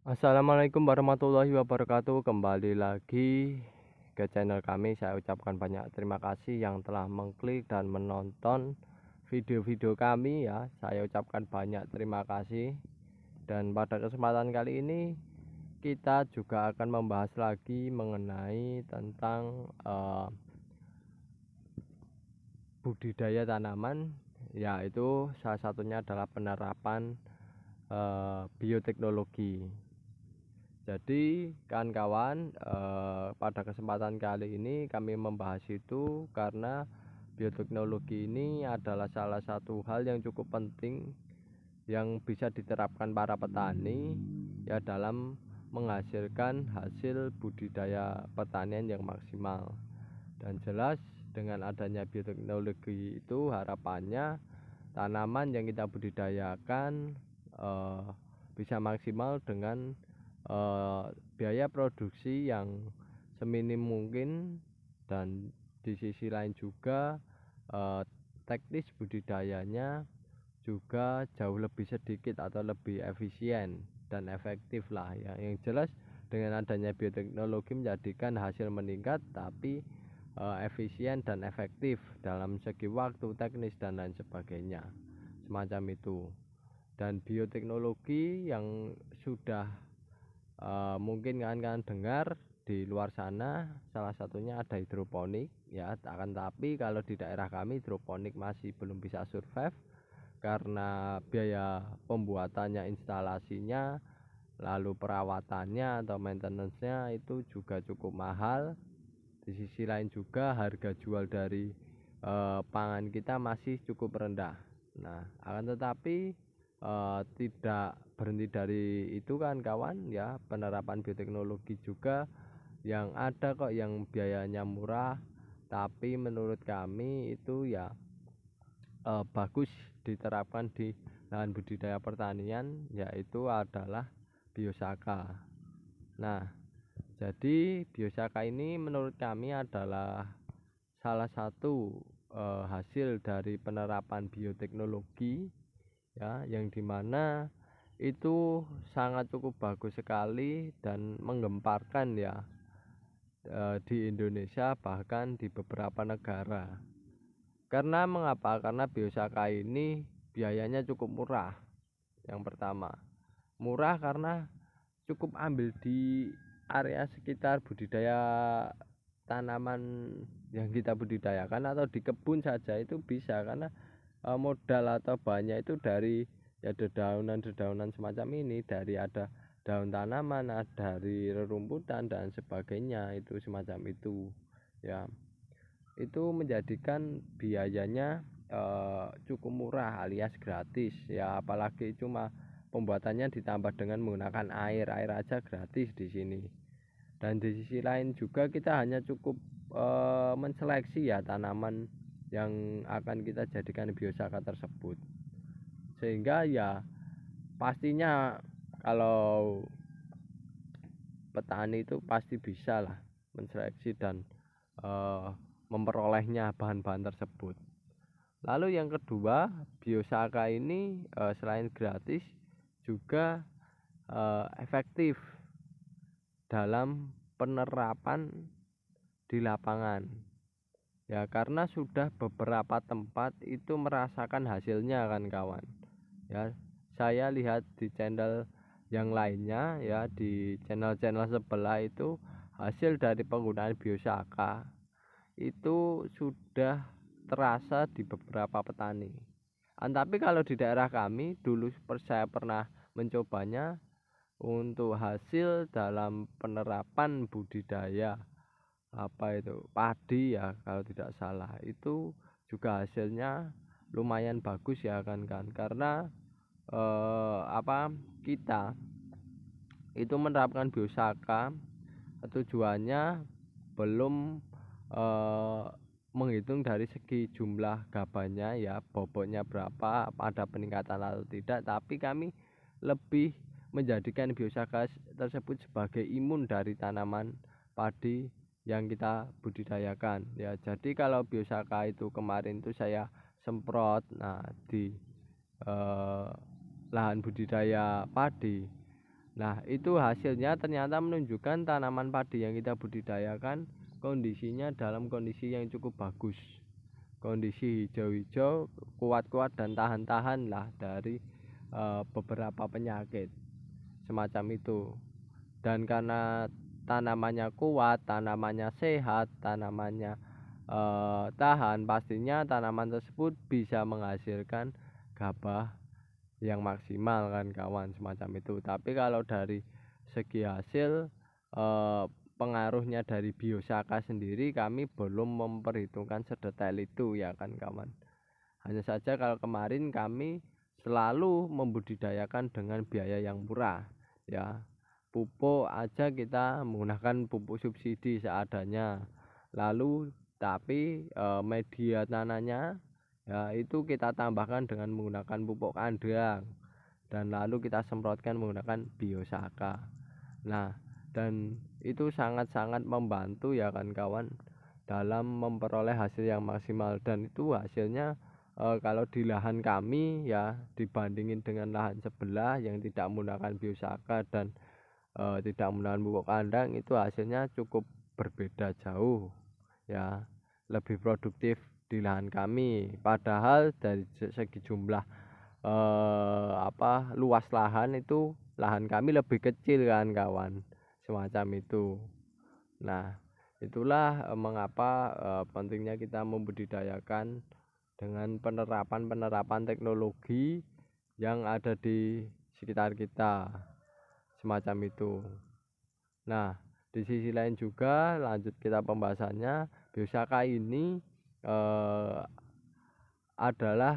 Assalamualaikum warahmatullahi wabarakatuh. Kembali lagi ke channel kami. Saya ucapkan banyak terima kasih yang telah mengklik dan menonton video-video kami ya. Saya ucapkan banyak terima kasih. Dan pada kesempatan kali ini kita juga akan membahas lagi mengenai tentang budidaya tanaman, yaitu salah satunya adalah penerapan bioteknologi. Jadi kawan-kawan, pada kesempatan kali ini kami membahas itu karena bioteknologi ini adalah salah satu hal yang cukup penting yang bisa diterapkan para petani ya dalam menghasilkan hasil budidaya pertanian yang maksimal. Dan jelas dengan adanya bioteknologi itu harapannya tanaman yang kita budidayakan bisa maksimal dengan biaya produksi yang seminim mungkin, dan di sisi lain juga teknis budidayanya juga jauh lebih sedikit atau lebih efisien dan efektif lah ya. Yang jelas dengan adanya bioteknologi menjadikan hasil meningkat tapi efisien dan efektif dalam segi waktu, teknis dan lain sebagainya semacam itu. Dan bioteknologi yang sudah mungkin kalian dengar di luar sana, salah satunya ada hidroponik ya. Akan tapi kalau di daerah kami hidroponik masih belum bisa survive karena biaya pembuatannya, instalasinya, lalu perawatannya atau maintenance-nya itu juga cukup mahal. Di sisi lain juga harga jual dari pangan kita masih cukup rendah. Nah, akan tetapi tidak berhenti dari itu kan kawan ya, penerapan bioteknologi juga yang ada kok yang biayanya murah, tapi menurut kami itu ya bagus diterapkan di lahan budidaya pertanian, yaitu adalah biosaka. Nah, jadi biosaka ini menurut kami adalah salah satu hasil dari penerapan bioteknologi ya, yang dimana itu sangat cukup bagus sekali dan menggemparkan ya di Indonesia bahkan di beberapa negara. Karena mengapa? Karena biosaka ini biayanya cukup murah. Yang pertama, murah karena cukup ambil di area sekitar budidaya tanaman yang kita budidayakan atau di kebun saja itu bisa, karena modal atau bahannya itu dari ya dedaunan-dedaunan semacam ini, dari ada daun tanaman, ada dari rerumputan dan sebagainya, itu semacam itu ya. Itu menjadikan biayanya cukup murah alias gratis ya, apalagi cuma pembuatannya ditambah dengan menggunakan air aja gratis di sini. Dan di sisi lain juga kita hanya cukup menseleksi ya tanaman yang akan kita jadikan biosaka tersebut, sehingga ya pastinya kalau petani itu pasti bisa lah menseleksi dan memperolehnya bahan-bahan tersebut. Lalu yang kedua, biosaka ini selain gratis juga efektif dalam penerapan di lapangan ya, karena sudah beberapa tempat itu merasakan hasilnya kan kawan ya. Saya lihat di channel yang lainnya ya, di channel-channel sebelah itu hasil dari penggunaan biosaka itu sudah terasa di beberapa petani. Tapi kalau di daerah kami dulu saya pernah mencobanya untuk hasil dalam penerapan budidaya padi ya kalau tidak salah, itu juga hasilnya lumayan bagus ya kan, karena kita itu menerapkan biosaka tujuannya belum menghitung dari segi jumlah gabahnya ya, bobotnya berapa, ada peningkatan atau tidak, tapi kami lebih menjadikan biosaka tersebut sebagai imun dari tanaman padi yang kita budidayakan ya. Jadi kalau biosaka itu kemarin itu saya semprot di lahan budidaya padi, Nah, itu hasilnya ternyata menunjukkan tanaman padi yang kita budidayakan kondisinya dalam kondisi yang cukup bagus. Kondisi hijau-hijau, kuat-kuat dan tahan-tahan lah dari beberapa penyakit semacam itu. Dan karena tanamannya kuat, tanamannya sehat, tanamannya tahan, pastinya tanaman tersebut bisa menghasilkan gabah yang maksimal kan kawan, semacam itu. Tapi kalau dari segi hasil pengaruhnya dari biosaka sendiri kami belum memperhitungkan sedetail itu ya kan kawan. Hanya saja kalau kemarin kami selalu membudidayakan dengan biaya yang murah ya. Pupuk aja kita menggunakan pupuk subsidi seadanya. Lalu tapi media tanahnya ya itu kita tambahkan dengan menggunakan pupuk kandang, dan lalu kita semprotkan menggunakan biosaka. Nah, dan itu sangat-sangat membantu ya kan kawan dalam memperoleh hasil yang maksimal. Dan itu hasilnya kalau di lahan kami ya dibandingin dengan lahan sebelah yang tidak menggunakan biosaka dan tidak menggunakan pupuk kandang, itu hasilnya cukup berbeda jauh ya, lebih produktif di lahan kami. Padahal dari segi jumlah luas lahan, itu lahan kami lebih kecil kan kawan, semacam itu. Nah, itulah mengapa pentingnya kita membudidayakan dengan penerapan teknologi yang ada di sekitar kita, semacam itu. Nah, di sisi lain juga lanjut kita pembahasannya, biosaka ini adalah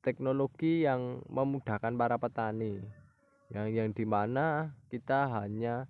teknologi yang memudahkan para petani, yang dimana kita hanya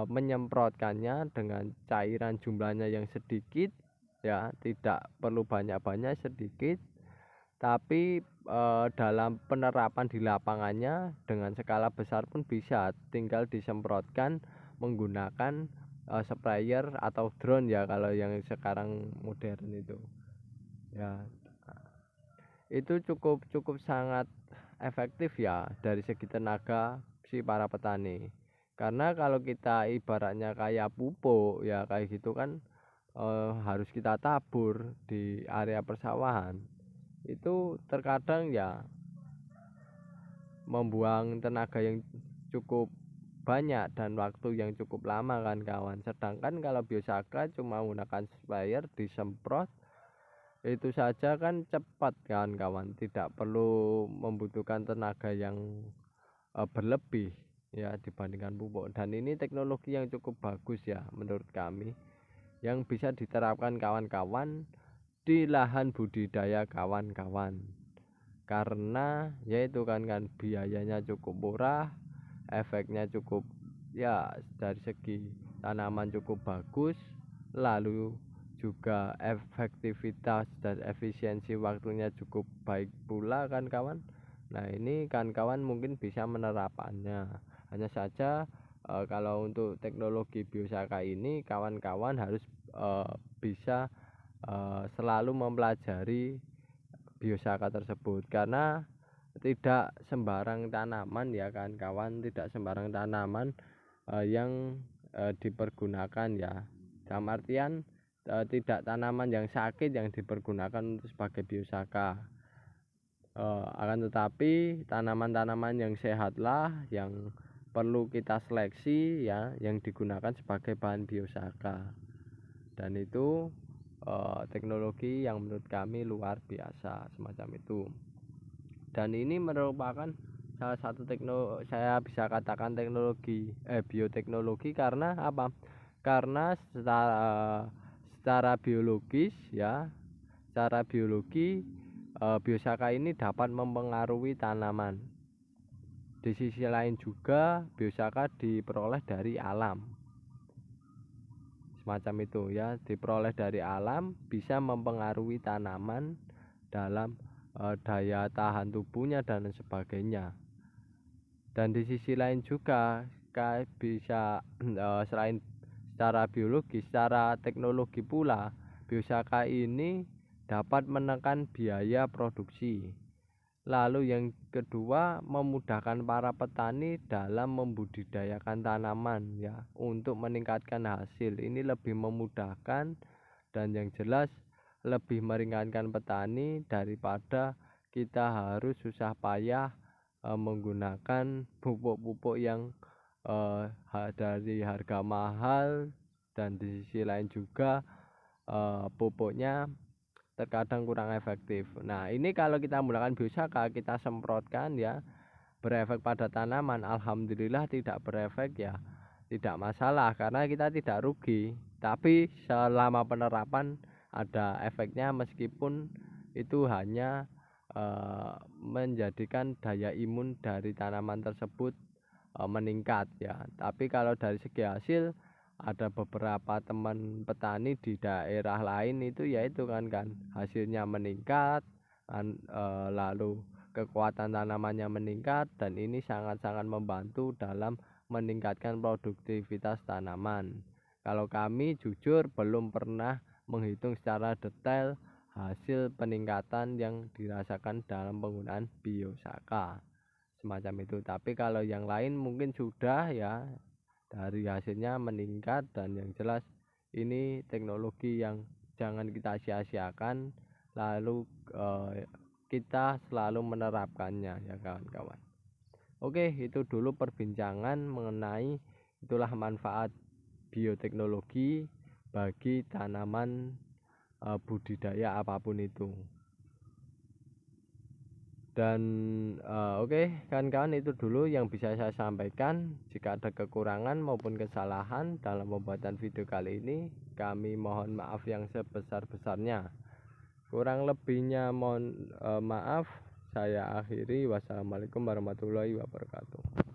menyemprotkannya dengan cairan jumlahnya yang sedikit ya, tidak perlu banyak-banyak, sedikit. Tapi dalam penerapan di lapangannya dengan skala besar pun bisa, tinggal disemprotkan menggunakan sprayer atau drone ya kalau yang sekarang modern itu ya. Itu cukup sangat efektif ya dari segi tenaga si para petani. Karena kalau kita ibaratnya kayak pupuk ya kayak gitu kan, harus kita tabur di area persawahan, itu terkadang ya membuang tenaga yang cukup banyak dan waktu yang cukup lama kan kawan. Sedangkan kalau biosaka cuma menggunakan sprayer, disemprot, itu saja kan cepat kan kawan, tidak perlu membutuhkan tenaga yang berlebih ya dibandingkan pupuk. Dan ini teknologi yang cukup bagus ya menurut kami, yang bisa diterapkan kawan-kawan di lahan budidaya kawan-kawan. Karena yaitu kan biayanya cukup murah, efeknya cukup ya, dari segi tanaman cukup bagus, lalu juga efektivitas dan efisiensi waktunya cukup baik pula kan kawan. Nah, ini kan kawan mungkin bisa menerapkannya. Hanya saja kalau untuk teknologi biosaka ini kawan-kawan harus bisa selalu mempelajari biosaka tersebut, karena tidak sembarang tanaman ya kan kawan, tidak sembarang tanaman yang dipergunakan ya, dalam artian tidak tanaman yang sakit yang dipergunakan untuk sebagai biosaka, akan tetapi tanaman-tanaman yang sehatlah yang perlu kita seleksi ya, yang digunakan sebagai bahan biosaka. Dan itu teknologi yang menurut kami luar biasa, semacam itu. Dan ini merupakan salah satu teknologi, saya bisa katakan teknologi bioteknologi. Karena apa? Karena secara biologis ya, secara biologi biosaka ini dapat mempengaruhi tanaman. Di sisi lain juga biosaka diperoleh dari alam, semacam itu ya, diperoleh dari alam, bisa mempengaruhi tanaman dalam daya tahan tubuhnya dan sebagainya. Dan di sisi lain juga bisa selain secara biologis, secara teknologi pula biosaka ini dapat menekan biaya produksi. Lalu yang kedua, memudahkan para petani dalam membudidayakan tanaman ya, untuk meningkatkan hasil. Ini lebih memudahkan dan yang jelas lebih meringankan petani daripada kita harus susah payah menggunakan pupuk-pupuk yang dari harga mahal, dan di sisi lain juga pupuknya terkadang kurang efektif. Nah, ini kalau kita menggunakan biosaka, kita semprotkan ya, berefek pada tanaman, alhamdulillah tidak berefek ya, tidak masalah karena kita tidak rugi. Tapi selama penerapan ada efeknya, meskipun itu hanya menjadikan daya imun dari tanaman tersebut meningkat ya. Tapi kalau dari segi hasil, ada beberapa teman petani di daerah lain itu yaitu kan hasilnya meningkat lalu kekuatan tanamannya meningkat, dan ini sangat-sangat membantu dalam meningkatkan produktivitas tanaman. Kalau kami jujur belum pernah menghitung secara detail hasil peningkatan yang dirasakan dalam penggunaan biosaka semacam itu, tapi kalau yang lain mungkin sudah ya, dari hasilnya meningkat. Dan yang jelas ini teknologi yang jangan kita sia-siakan, lalu kita selalu menerapkannya ya kawan-kawan. Oke, itu dulu perbincangan mengenai itulah manfaat bioteknologi bagi tanaman budidaya apapun itu. Dan oke kawan-kawan, itu dulu yang bisa saya sampaikan. Jika ada kekurangan maupun kesalahan dalam pembuatan video kali ini, kami mohon maaf yang sebesar-besarnya. Kurang lebihnya mohon maaf. Saya akhiri. Wassalamualaikum warahmatullahi wabarakatuh.